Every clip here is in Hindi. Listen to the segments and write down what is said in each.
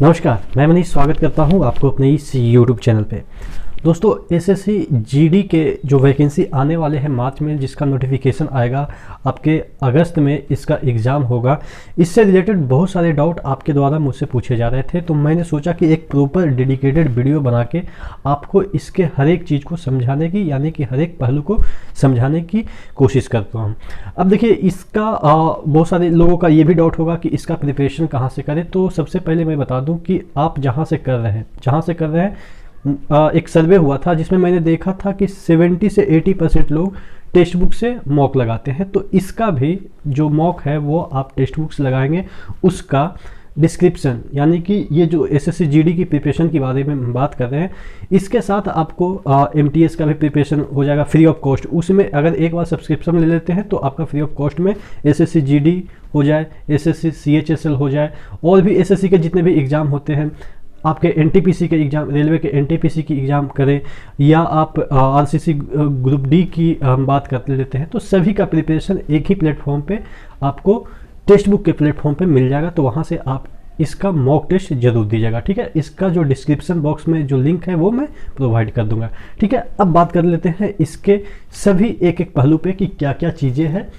नमस्कार, मैं मनीष स्वागत करता हूं आपको अपने इस यूट्यूब चैनल पे। दोस्तों, एसएससी जीडी के जो वैकेंसी आने वाले हैं मार्च में, जिसका नोटिफिकेशन आएगा आपके अगस्त में, इसका एग्ज़ाम होगा। इससे रिलेटेड बहुत सारे डाउट आपके द्वारा मुझसे पूछे जा रहे थे, तो मैंने सोचा कि एक प्रॉपर डेडिकेटेड वीडियो बना के आपको इसके हर एक चीज़ को समझाने की, यानी कि हर एक पहलू को समझाने की कोशिश करता हूँ। अब देखिए, इसका बहुत सारे लोगों का ये भी डाउट होगा कि इसका प्रिपरेशन कहाँ से करें। तो सबसे पहले मैं बता दूँ कि आप जहाँ से कर रहे हैं एक सर्वे हुआ था जिसमें मैंने देखा था कि 70 से 80% लोग टेक्स्ट बुक से मॉक लगाते हैं। तो इसका भी जो मॉक है वो आप टेक्स्ट बुक से लगाएंगे, उसका डिस्क्रिप्शन, यानी कि ये जो एसएससी जीडी की प्रिपरेशन के बारे में हम बात कर रहे हैं, इसके साथ आपको एमटीएस का भी प्रिपरेशन हो जाएगा फ्री ऑफ कॉस्ट। उसमें अगर एक बार सब्सक्रिप्शन ले लेते हैं तो आपका फ्री ऑफ कॉस्ट में एसएससी जीडी हो जाए, एसएससी सीएचएसएल हो जाए, और भी एसएससी के जितने भी एग्ज़ाम होते हैं, आपके एनटीपीसी के एग्ज़ाम, रेलवे के एनटीपीसी की एग्ज़ाम करें, या आप आरसीसी ग्रुप डी की हम बात कर लेते हैं, तो सभी का प्रिपरेशन एक ही प्लेटफॉर्म पे आपको टेक्स्ट बुक के प्लेटफॉर्म पे मिल जाएगा। तो वहाँ से आप इसका मॉक टेस्ट जरूर दीजिएगा, ठीक है। इसका जो डिस्क्रिप्शन बॉक्स में जो लिंक है वो मैं प्रोवाइड कर दूंगा, ठीक है। अब बात कर लेते हैं इसके सभी एक एक पहलू पे कि क्या क्या चीज़ें हैं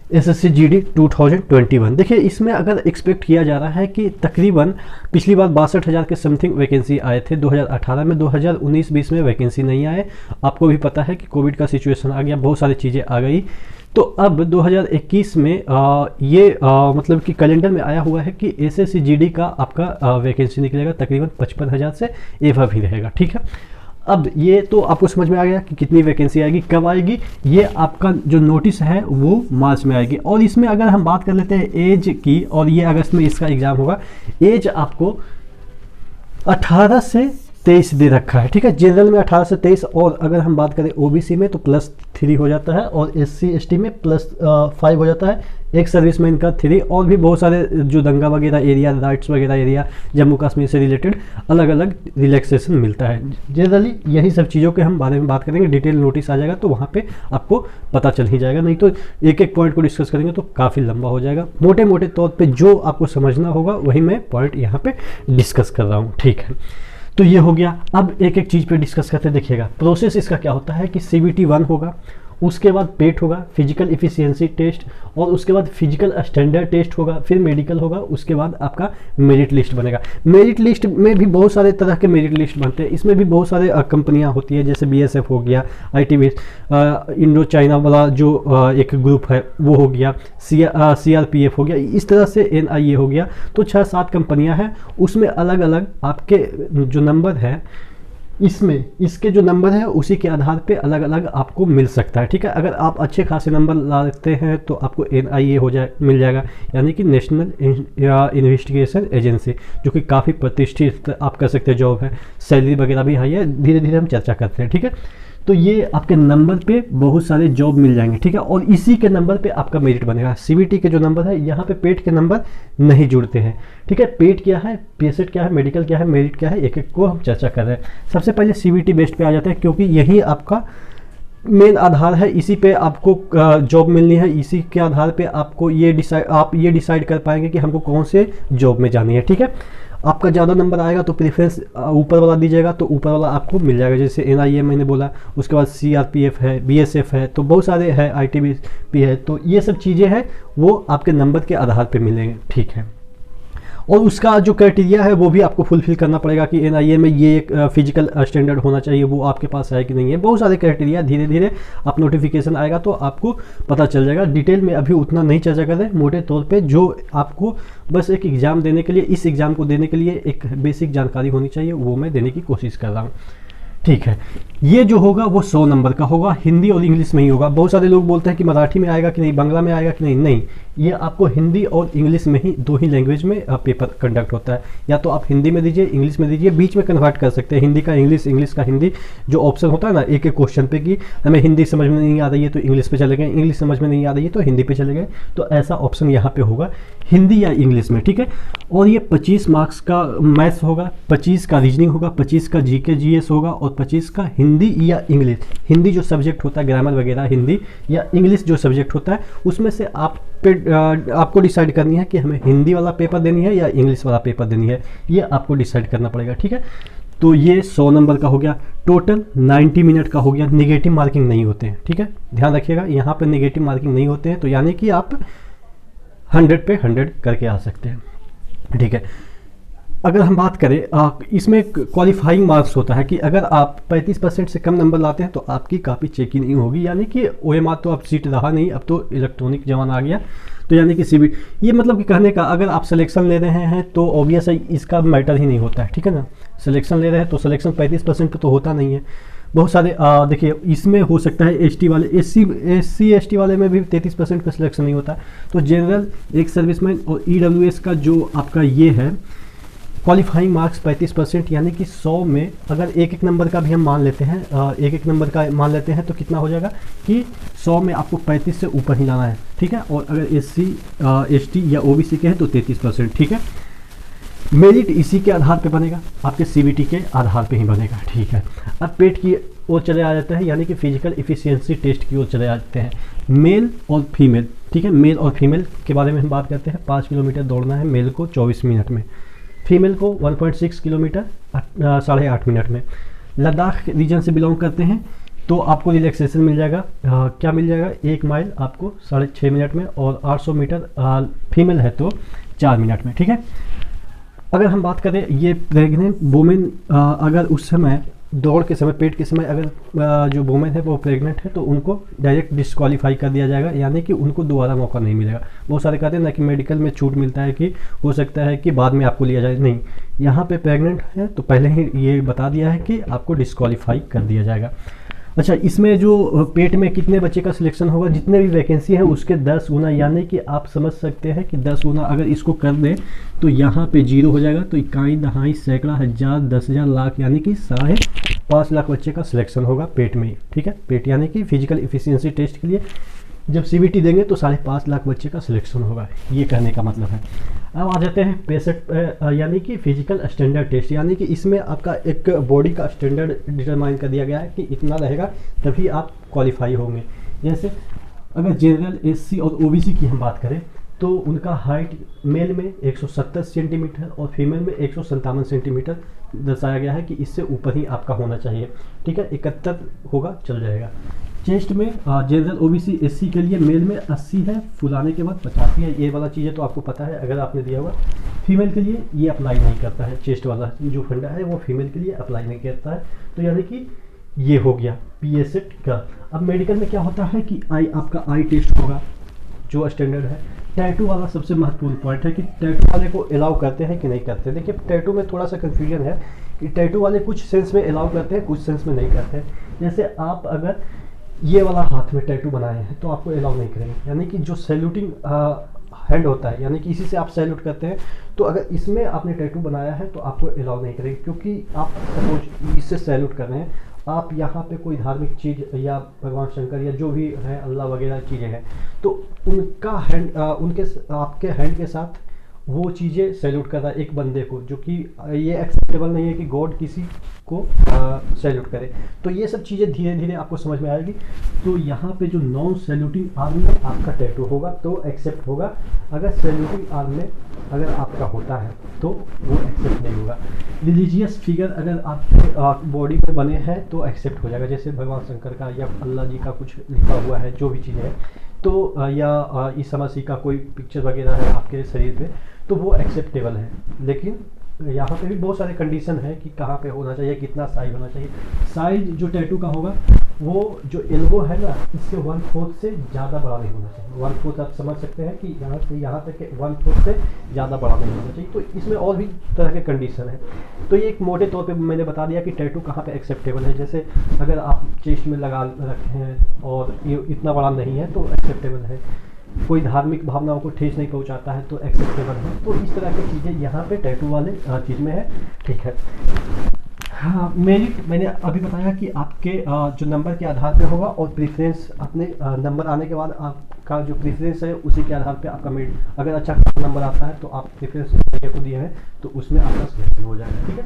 एसएससी जीडी 2021। देखिए, इसमें अगर एक्सपेक्ट किया जा रहा है कि तकरीबन पिछली बार 62,000 के समथिंग वैकेंसी आए थे 2018 में, 2019-20 में वैकेंसी नहीं आए। आपको भी पता है कि कोविड का सिचुएशन आ गया, बहुत सारी चीज़ें आ गई। तो अब 2021 में मतलब कि कैलेंडर में आया हुआ है कि एसएससी जीडी का आपका वैकेंसी निकलेगा तकरीबन 55,000 से एवं भी रहेगा, ठीक है। अब ये तो आपको समझ में आ गया कि कितनी वैकेंसी आएगी, कब आएगी। ये आपका जो नोटिस है वो मार्च में आएगी। और इसमें अगर हम बात कर लेते हैं एज की, और ये अगस्त में इसका एग्ज़ाम होगा, एज आपको 18 से 23 दे रखा है, ठीक है। जनरल में 18 से 23, और अगर हम बात करें ओबीसी में तो +3 हो जाता है, और एससी एसटी में +5 हो जाता है, एक सर्विसमैन का 3, और भी बहुत सारे जो दंगा वगैरह एरिया, राइट्स वगैरह एरिया, जम्मू कश्मीर से रिलेटेड अलग अलग रिलैक्सेशन मिलता है। जनरली यही सब चीज़ों के हम बारे में बात करेंगे। डिटेल नोटिस आ जाएगा तो वहाँ पे आपको पता चल ही जाएगा, नहीं तो एक एक पॉइंट को डिस्कस करेंगे तो काफ़ी लंबा हो जाएगा। मोटे मोटे तौर पर जो आपको समझना होगा वही मैं पॉइंट यहाँ पर डिस्कस कर रहा हूँ, ठीक है। तो ये हो गया। अब एक एक चीज़ पे डिस्कस करते देखिएगा। प्रोसेस इसका क्या होता है कि CBT 1 होगा, उसके बाद पेट होगा, फिजिकल इफिशियंसी टेस्ट, और उसके बाद फिजिकल स्टैंडर्ड टेस्ट होगा, फिर मेडिकल होगा, उसके बाद आपका मेरिट लिस्ट बनेगा। मेरिट लिस्ट में भी बहुत सारे तरह के मेरिट लिस्ट बनते हैं। इसमें भी बहुत सारे कंपनियां होती है, जैसे BSF हो गया, ITB, इंडो चाइना वाला जो एक ग्रुप है वो हो गया, CRPF हो गया, इस तरह से NIA हो गया। तो 6-7 कंपनियाँ हैं, उसमें अलग अलग आपके जो नंबर है, इसमें इसके जो नंबर है उसी के आधार पे अलग अलग आपको मिल सकता है, ठीक है। अगर आप अच्छे खासे नंबर लाते हैं तो आपको NIA मिल जाएगा, यानी कि नेशनल इन्वेस्टिगेशन एजेंसी, जो कि काफ़ी प्रतिष्ठित आप कर सकते हैं जॉब है, सैलरी वगैरह भी हाई है। धीरे धीरे हम चर्चा करते हैं, ठीक है। तो ये आपके नंबर पे बहुत सारे जॉब मिल जाएंगे, ठीक है, और इसी के नंबर पे आपका मेरिट बनेगा। CBT के जो नंबर है, यहाँ पे पेट के नंबर नहीं जुड़ते हैं, ठीक है। पेट क्या है, PSET क्या है, मेडिकल क्या है, मेरिट क्या है, एक एक को हम चर्चा कर रहे हैं। सबसे पहले CBT बेस्ड पे आ जाते हैं, क्योंकि यही आपका मेन आधार है, इसी पे आपको जॉब मिलनी है, इसी के आधार पे आपको आप ये डिसाइड कर पाएंगे कि हमको कौन से जॉब में जानी है, ठीक है। आपका ज़्यादा नंबर आएगा तो प्रेफरेंस ऊपर वाला दीजिएगा, तो ऊपर वाला आपको मिल जाएगा, जैसे NIA मैंने बोला, उसके बाद CRPF है, BSF है, तो बहुत सारे है, ITBP है। तो ये सब चीज़ें हैं वो आपके नंबर के आधार पे मिलेंगे, ठीक है। और उसका जो क्राइटेरिया है वो भी आपको फुलफिल करना पड़ेगा कि NIA में ये एक फिजिकल स्टैंडर्ड होना चाहिए, वो आपके पास है कि नहीं है। बहुत सारे क्राइटेरिया, धीरे धीरे आप नोटिफिकेशन आएगा तो आपको पता चल जाएगा। डिटेल में अभी उतना नहीं चर्चा कर रहे, मोटे तौर पे जो आपको बस एक एग्ज़ाम देने के लिए, इस एग्ज़ाम को देने के लिए एक बेसिक जानकारी होनी चाहिए, वो मैं देने की कोशिश कर रहा हूँ, ठीक है। ये जो होगा वो 100 नंबर का होगा, हिंदी और इंग्लिश में ही होगा। बहुत सारे लोग बोलते हैं कि मराठी में आएगा कि नहीं, बांग्ला में आएगा कि नहीं, नहीं, ये आपको हिंदी और इंग्लिश में ही, 2 ही लैंग्वेज में पेपर कंडक्ट होता है। या तो आप हिंदी में दीजिए, इंग्लिश में दीजिए, बीच में कन्वर्ट कर सकते हैं, हिंदी का इंग्लिश, इंग्लिश का हिंदी। जो ऑप्शन होता है ना एक एक क्वेश्चन पे कि हमें हिंदी समझ में नहीं आ रही है तो इंग्लिश पे चले गए, इंग्लिश समझ में नहीं आ रही है तो हिंदी पे चले गए, तो ऐसा ऑप्शन यहाँ पे होगा हिंदी या इंग्लिश में, ठीक है। और ये 25 मार्क्स का मैथ्स होगा, 25 का रीजनिंग होगा, 25 का GK GS होगा, और 25 का हिंदी या इंग्लिश। हिंदी जो सब्जेक्ट होता है, ग्रामर वगैरह हिंदी, या इंग्लिश जो सब्जेक्ट होता है, उसमें से आप आपको डिसाइड करनी है कि हमें हिंदी वाला पेपर देनी है या इंग्लिश वाला पेपर देनी है, ये आपको डिसाइड करना पड़ेगा। ठीक है, तो ये 100 नंबर का हो गया, टोटल 90 मिनट का हो गया। निगेटिव मार्किंग नहीं होते हैं, ठीक है, ध्यान रखिएगा, यहाँ पे निगेटिव मार्किंग नहीं होते हैं, तो यानी कि आप 100 पे 100 करके आ सकते हैं। ठीक है, अगर हम बात करें इसमें क्वालिफाइंग मार्क्स होता है कि अगर आप 35% से कम नंबर लाते हैं तो आपकी काफ़ी चेक ही नहीं होगी, यानी कि OMR तो अब सीट रहा नहीं, अब तो इलेक्ट्रॉनिक जमाना आ गया, तो यानी कि CBT, ये मतलब कि कहने का अगर आप सिलेक्शन ले रहे हैं तो ऑब्वियस है इसका मैटर ही नहीं होता है। ठीक है ना, सिलेक्शन ले रहे हैं तो सिलेक्शन 35% पे तो होता नहीं है। बहुत सारे देखिए इसमें हो सकता है ST वाले, SC ST वाले में भी 33% का सिलेक्शन नहीं होता है। तो जनरल, एक सर्विसमैन और EWS का जो आपका ये है क्वालिफाइंग मार्क्स 35%, यानी कि 100 में अगर एक एक नंबर का भी हम मान लेते हैं, एक एक नंबर का मान लेते हैं तो कितना हो जाएगा कि 100 में आपको 35 से ऊपर ही लाना है। ठीक है, और अगर SC ST या OBC के हैं तो 33%। ठीक है, मेरिट इसी के आधार पे बनेगा, आपके CBT के आधार पे ही बनेगा। ठीक है, अब पेट की ओर चले आ जाते हैं, यानी कि फिजिकल इफिशियंसी टेस्ट की ओर चले आते हैं, मेल और फीमेल। ठीक है, मेल और फीमेल के बारे में हम बात करते हैं। 5 किलोमीटर दौड़ना है मेल को 24 मिनट में, फीमेल को 1.6 किलोमीटर 8.5 मिनट में। लद्दाख रीजन से बिलोंग करते हैं तो आपको रिलैक्सेशन मिल जाएगा, क्या मिल जाएगा, 1 माइल आपको 6.5 मिनट में, और 800 मीटर फीमेल है तो 4 मिनट में। ठीक है, अगर हम बात करें ये प्रेग्नेंट वुमेन, अगर उस समय दौड़ के समय, पेट के समय अगर जो वुमेन है वो प्रेग्नेंट है तो उनको डायरेक्ट डिस्क्वालीफाई कर दिया जाएगा, यानी कि उनको दोबारा मौका नहीं मिलेगा। बहुत सारे कहते हैं ना कि मेडिकल में छूट मिलता है कि हो सकता है कि बाद में आपको लिया जाए, नहीं, यहाँ पे प्रेग्नेंट है तो पहले ही ये बता दिया है कि आपको डिस्क्वालीफाई कर दिया जाएगा। अच्छा, इसमें जो पेट में कितने बच्चे का सिलेक्शन होगा, जितने भी वैकेंसी है उसके 10 गुना, यानी कि आप समझ सकते हैं कि 10 गुना अगर इसको कर दें तो यहाँ पे 0 हो जाएगा, तो इकाई, दहाई, सैकड़ा, हज़ार, 10,000, लाख, यानी कि 5.5 लाख बच्चे का सिलेक्शन होगा पेट में ही। ठीक है, पेट यानी कि फिजिकल इफिशियंसी टेस्ट के लिए जब CBT देंगे तो 5.5 लाख बच्चे का सिलेक्शन होगा, ये कहने का मतलब है। अब आ जाते हैं पेसेट, यानी कि फिजिकल स्टैंडर्ड टेस्ट, यानी कि इसमें आपका एक बॉडी का स्टैंडर्ड डिटरमाइन कर दिया गया है कि इतना रहेगा तभी आप क्वालिफाई होंगे। जैसे अगर जनरल, SC और OBC की हम बात करें तो उनका हाइट मेल में 170 सेंटीमीटर और फीमेल में 157 सेंटीमीटर दर्शाया गया है कि इससे ऊपर ही आपका होना चाहिए। ठीक है, 71 होगा चल जाएगा। चेस्ट में जनरल, OBC, SC के लिए मेल में 80 है, फुलाने के बाद 85 है, ये वाला चीज़ें तो आपको पता है अगर आपने दिया होगा। फीमेल के लिए ये अप्लाई नहीं करता है, चेस्ट वाला जो फंडा है वो फीमेल के लिए अप्लाई नहीं करता है, तो यानी कि ये हो गया PSET का। अब मेडिकल में क्या होता है कि आपका आई टेस्ट होगा जो स्टैंडर्ड है। टैटू वाला सबसे महत्वपूर्ण पॉइंट है कि टैटू वाले को अलाउ करते हैं कि नहीं करते। देखिए टैटू में थोड़ा सा कन्फ्यूजन है कि टैटू वाले कुछ सेंस में अलाउ करते हैं, कुछ सेंस में नहीं करते हैं। जैसे आप अगर ये वाला हाथ में टैटू बनाए हैं तो आपको अलाउ नहीं करेंगे, यानी कि जो सैल्यूटिंग हैंड होता है, यानी कि इसी से आप सैल्यूट करते हैं, तो अगर इसमें आपने टैटू बनाया है तो आपको अलाउ नहीं करेंगे, क्योंकि आप सपोज इससे सैल्यूट कर रहे हैं, आप यहाँ पे कोई धार्मिक चीज़ या भगवान शंकर या जो भी है अल्लाह वगैरह चीज़ें हैं, तो उनका हैंड उनके आपके हैंड के साथ वो चीज़ें सैल्यूट कर रहा है एक बंदे को, जो कि ये एक्सेप्टेबल नहीं है कि गॉड किसी को सैल्यूट करे। तो ये सब चीज़ें धीरे धीरे आपको समझ में आएगी। तो यहाँ पे जो नॉन सैल्यूटिंग आर्म में आपका टैटू होगा तो एक्सेप्ट होगा, अगर सैल्यूटिंग आर्म में अगर आपका होता है तो वो एक्सेप्ट नहीं होगा। रिलीजियस फिगर अगर आपके बॉडी पे बने हैं तो एक्सेप्ट हो जाएगा, जैसे भगवान शंकर का या अल्लाह जी का कुछ लिखा हुआ है, जो भी चीज़ें हैं, तो या ईसा मसीह का कोई पिक्चर वगैरह है आपके शरीर पे, तो वो एक्सेप्टेबल है। लेकिन यहाँ पे भी बहुत सारे कंडीशन है कि कहाँ पे होना चाहिए, कितना साइज होना चाहिए। साइज जो टैटू का होगा वो जो एल्बो है ना, इससे 1/4 से ज़्यादा बड़ा नहीं होना चाहिए। 1/4 आप समझ सकते हैं कि यहाँ से यहाँ तक 1/4 से ज़्यादा बड़ा नहीं होना चाहिए। तो इसमें और भी तरह के कंडीशन है। तो ये एक मोटे तौर पे मैंने बता दिया कि टैटू कहाँ पे एक्सेप्टेबल है। जैसे अगर आप चेस्ट में लगा रखे हैं और ये इतना बड़ा नहीं है तो एक्सेप्टेबल है, कोई धार्मिक भावनाओं को ठेस नहीं पहुंचाता है तो एक्सेप्टेबल है। तो इस तरह की चीज़ें यहाँ पे टैटू वाले चीज़ में है। ठीक है, हाँ, मैंने अभी बताया कि आपके जो नंबर के आधार पे होगा और प्रेफरेंस अपने नंबर आने के बाद आपका जो प्रेफरेंस है उसी के आधार पे आपका मेरिट, अगर अच्छा नंबर आता है तो आप प्रेफरेंस को दिए हैं तो उसमें आपका सिलेक्शन हो जाएगा। ठीक है,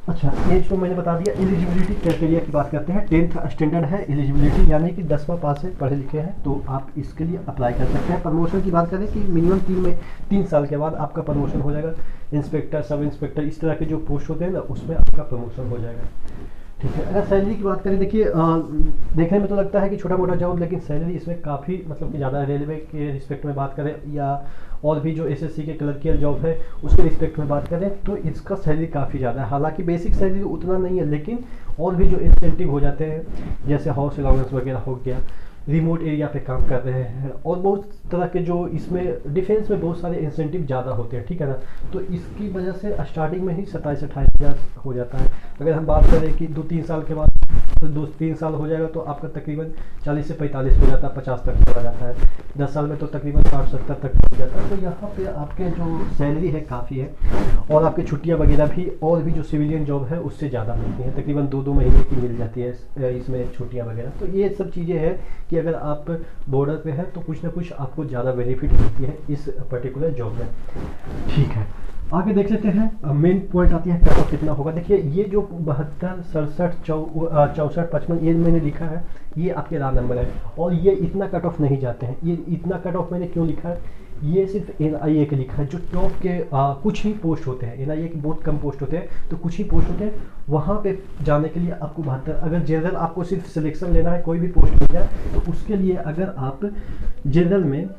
अच्छा, एज तो मैंने बता दिया। एलिजिबिलिटी क्राइटेरिया की बात करते हैं। 10th स्टैंडर्ड है एलिजिबिलिटी, यानी कि 10वां पास है, पढ़े लिखे हैं, तो आप इसके लिए अप्लाई कर सकते हैं। प्रमोशन की बात करें कि मिनिमम 3 साल के बाद आपका प्रमोशन हो जाएगा। इंस्पेक्टर, सब इंस्पेक्टर, इस तरह के जो पोस्ट होते हैं ना, उसमें आपका प्रमोशन हो जाएगा। ठीक है। अगर सैलरी की बात करें, देखिए देखने में तो लगता है कि छोटा मोटा जॉब, लेकिन सैलरी इसमें काफ़ी मतलब कि ज़्यादा। रेलवे के रिस्पेक्ट में बात करें या और भी जो एसएससी के क्लर्कियल जॉब है उसके रिस्पेक्ट में बात करें, तो इसका सैलरी काफ़ी ज़्यादा है। हालांकि बेसिक सैलरी उतना नहीं है, लेकिन और भी जो इंसेंटिव हो जाते हैं, जैसे हाउस अलाउंस वगैरह हो गया, रिमोट एरिया पे काम कर रहे हैं, और बहुत तरह के जो इसमें डिफेंस में बहुत सारे इंसेंटिव ज़्यादा होते हैं। ठीक है ना। तो इसकी वजह से स्टार्टिंग में ही 27-28 हज़ार हो जाता है। अगर हम बात करें कि 2-3 साल के बाद, तो 2-3 साल हो जाएगा तो आपका तकरीबन 40 से 45 हो जाता है, 50 तक चला जाता है। 10 साल में तो तकरीबन 60-70 तक हो जाता है। तो यहाँ पे आपके जो सैलरी है काफ़ी है, और आपकी छुट्टियाँ वगैरह भी और भी जो सिविलियन जॉब है उससे ज़्यादा मिलती हैं, तकरीबन 2-2 महीने की मिल जाती है इसमें छुट्टियाँ वगैरह। तो ये सब चीज़ें हैं कि अगर आप बॉर्डर पे हैं तो कुछ ना कुछ आपको ज़्यादा बेनिफिट मिलती है इस पर्टिकुलर जॉब में। ठीक है, आगे देख लेते हैं। मेन पॉइंट आती है कट ऑफ कितना होगा। देखिए ये जो 72, 67, 64, 55 ये मैंने लिखा है, ये आपके रॉ नंबर है, और ये इतना कट ऑफ नहीं जाते हैं। ये इतना कट ऑफ मैंने क्यों लिखा है, ये सिर्फ एनआईए के लिखा है। जो टॉप के कुछ ही पोस्ट होते हैं, एनआईए के बहुत कम पोस्ट होते हैं, तो कुछ ही पोस्ट होते हैं, वहाँ पे जाने के लिए आपको 72। अगर जनरल आपको सिर्फ सिलेक्शन लेना है, कोई भी पोस्ट मिल जाए, तो उसके लिए अगर आप जनरल में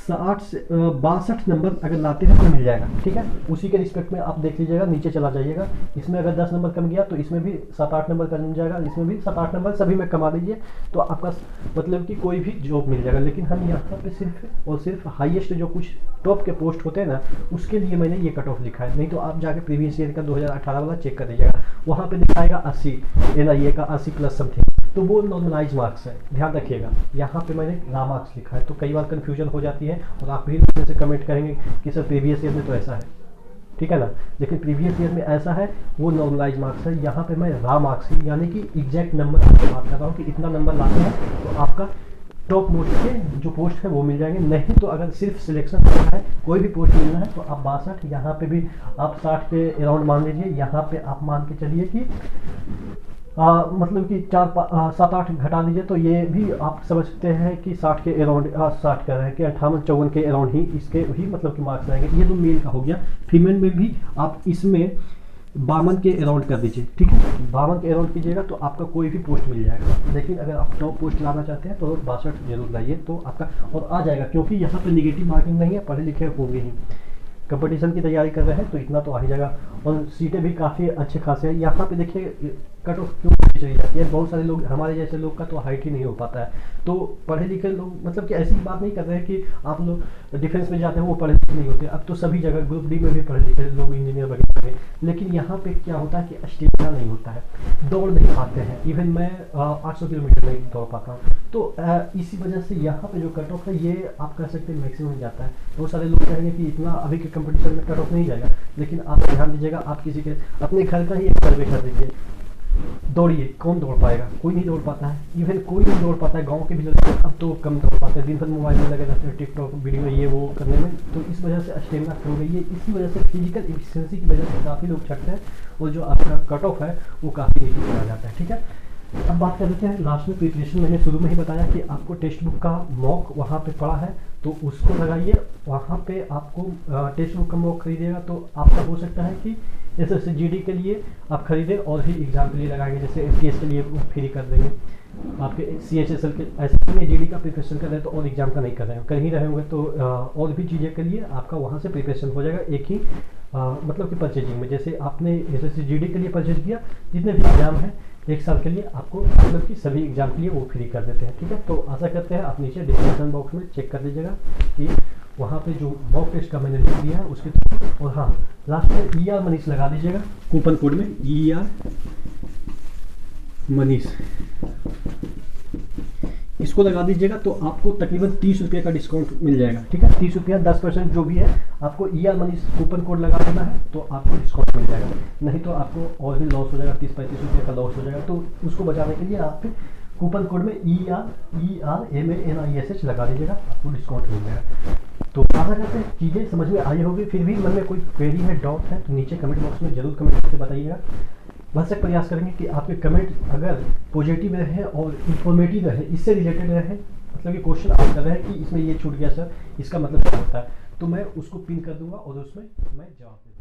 60 से 62 नंबर अगर लाते हैं तो मिल जाएगा। ठीक है, उसी के रिस्पेक्ट में आप देख लीजिएगा, नीचे चला जाइएगा। इसमें अगर 10 नंबर कम गया तो इसमें भी 7-8 नंबर कम जाएगा, इसमें भी 7-8 नंबर, सभी में कमा लीजिए तो आपका मतलब कि कोई भी जॉब मिल जाएगा। लेकिन हम यहाँ पे सिर्फ और सिर्फ हाईएस्ट जो कुछ टॉप के पोस्ट होते हैं ना, उसके लिए मैंने ये कट ऑफ लिखा है। नहीं तो आप जाके प्रीवियस ईयर का 2018 वाला चेक कर दीजिएगा, वहाँ पे दिखाएगा 80, एनआईए का 80 प्लस समथिंग, तो वो नॉर्मलाइज मार्क्स है, ध्यान रखिएगा। यहाँ पे मैंने रॉ मार्क्स लिखा है, तो कई बार कन्फ्यूजन हो जाती है, और आप भी से कमेंट करेंगे कि सर प्रीवियस ईयर में तो ऐसा है। ठीक है ना, लेकिन प्रीवियस ईयर में ऐसा है, वो नॉर्मलाइज मार्क्स है। यहाँ पे मैं रॉ मार्क्स यानी कि एग्जैक्ट नंबर की बात कर रहा हूँ कि इतना नंबर लाते हैं तो आपका टॉप मोस्ट के जो पोस्ट है वो मिल जाएंगे। नहीं तो अगर सिर्फ सिलेक्शन करना है, कोई भी पोस्ट मिलना है, तो आप 62, यहाँ पे भी आप 60 के अराउंड मान लीजिए। यहाँ पे आप मान के चलिए कि मतलब कि 7-8 घटा दीजिए, तो ये भी आप समझ सकते हैं कि 60 के अराउंड, 60 कह रहे हैं कि 58-54 के अराउंड ही इसके ही मतलब कि मार्क्स आएंगे। ये तो मेल का हो गया। फीमेल में भी आप इसमें 52 के अराउंड कर दीजिए। ठीक है, 52 के अराउंड कीजिएगा तो आपका कोई भी पोस्ट मिल जाएगा। लेकिन अगर आप टॉप पोस्ट लाना चाहते हैं तो 62 जरूर लाइए, तो आपका और आ जाएगा, क्योंकि यहाँ पे निगेटिव मार्किंग नहीं है, पढ़े लिखे होंगे ही, कंपटीशन की तैयारी कर रहे हैं तो इतना तो आ ही जाएगा। और सीटें भी काफ़ी अच्छे खासे हैं। यहाँ पे देखिए कट ऑफ क्यों चली जाती है, बहुत सारे लोग, हमारे जैसे लोग का तो हाइट ही नहीं हो पाता है। तो पढ़े लिखे लोग मतलब कि ऐसी बात नहीं कर रहे हैं कि आप लोग डिफेंस में जाते हैं वो पढ़े लिखे नहीं होते। अब तो सभी जगह ग्रुप डी में भी पढ़े लिखे लोग इंजीनियर वगैरह हैं, लेकिन यहाँ पे क्या होता है कि स्टेमिना नहीं होता है, दौड़ नहीं पाते हैं। इवन मैं 800 किलोमीटर नहीं दौड़ पाता हूँ। तो इसी वजह से यहाँ पे जो कट ऑफ है ये आप कह सकते हैं मैक्सिमम जाता है। बहुत सारे लोग कहेंगे कि इतना अभी के कंपटीशन में कट ऑफ नहीं जाएगा, लेकिन आप ध्यान दीजिएगा, आप किसी के अपने घर का ही एक सर्वे कर दीजिए, दौड़िए, कौन दौड़ पाएगा, कोई नहीं दौड़ पाता है। इवन कोई नहीं दौड़ पाता है, गांव के भी लड़के अब तो कम दौड़ पाते हैं, दिन भर मोबाइल में लगे रहते हैं, टिकटॉक वीडियो ये वो करने में। तो इस वजह से स्टेमिना खो गई है, इसी वजह से फिजिकल एफिशिएंसी की वजह से काफ़ी लोग छटते हैं, और जो आपका कट ऑफ है वो काफ़ी नीचे चला जाता है। ठीक है, अब बात कर लेते हैं लास्ट में प्रिपरेशन। मैंने शुरू में ही बताया कि आपको टेक्स्ट बुक का मॉक वहाँ पे पड़ा है, तो उसको लगाइए। वहाँ पे आपको टेक्स्ट बुक का मॉक खरीदिएगा तो आपका हो सकता है कि एसएससी जीडी के लिए आप खरीदें और ही एग्जाम के लिए लगाएंगे, जैसे एफटीएस के लिए फ्री कर देंगे आपके, सीएचएसएल के ऐसे में जीडी का प्रिपरेशन कर रहे हैं तो और एग्जाम का नहीं कर रहे हैं, कर ही रहे होंगे तो और भी चीज़ें के लिए आपका वहाँ से प्रिपरेशन हो जाएगा एक ही मतलब कि परचेजिंग में। जैसे आपने एसएससी जीडी के लिए परचेज किया, जितने भी एग्जाम हैं 1 साल के लिए आपको मतलब कि सभी एग्जाम के लिए वो फ्री कर देते हैं। ठीक है, तो आशा करते हैं आप नीचे डिस्क्रिप्शन बॉक्स में चेक कर लीजिएगा कि वहाँ पे जो मॉक टेस्ट का मैंने लिख दिया है उसके। और हाँ, लास्ट में ER मनीष लगा दीजिएगा कूपन कोड में, ER मनीष, इसको लगा दीजिएगा तो आपको तकरीबन 30 रुपये का डिस्काउंट मिल जाएगा। ठीक है, 30 रुपया 10% जो भी है, आपको ER मनीष कूपन कोड लगा देना है तो आपको डिस्काउंट मिल जाएगा। नहीं तो आपको और भी लॉस हो जाएगा, 30-35 रुपये का लॉस हो जाएगा। तो उसको बचाने के लिए आप कूपन कोड में ER MANISH लगा दीजिएगा, आपको डिस्काउंट मिल जाएगा। तो आशा करते हैं चीज़ें समझ में आई होगी। फिर भी मन में कोई क्वेरी है, डाउट है, तो नीचे कमेंट बॉक्स में जरूर कमेंट करके बताइएगा। भरसक प्रयास करेंगे कि आपके कमेंट अगर पॉजिटिव रहे और इन्फॉर्मेटिव रहे, इससे रिलेटेड रहे, मतलब कि क्वेश्चन आप कर रहे हैं कि इसमें ये छूट गया सर, इसका मतलब क्या होता है, तो मैं उसको पिन कर दूंगा और उसमें मैं जवाब दूँगा।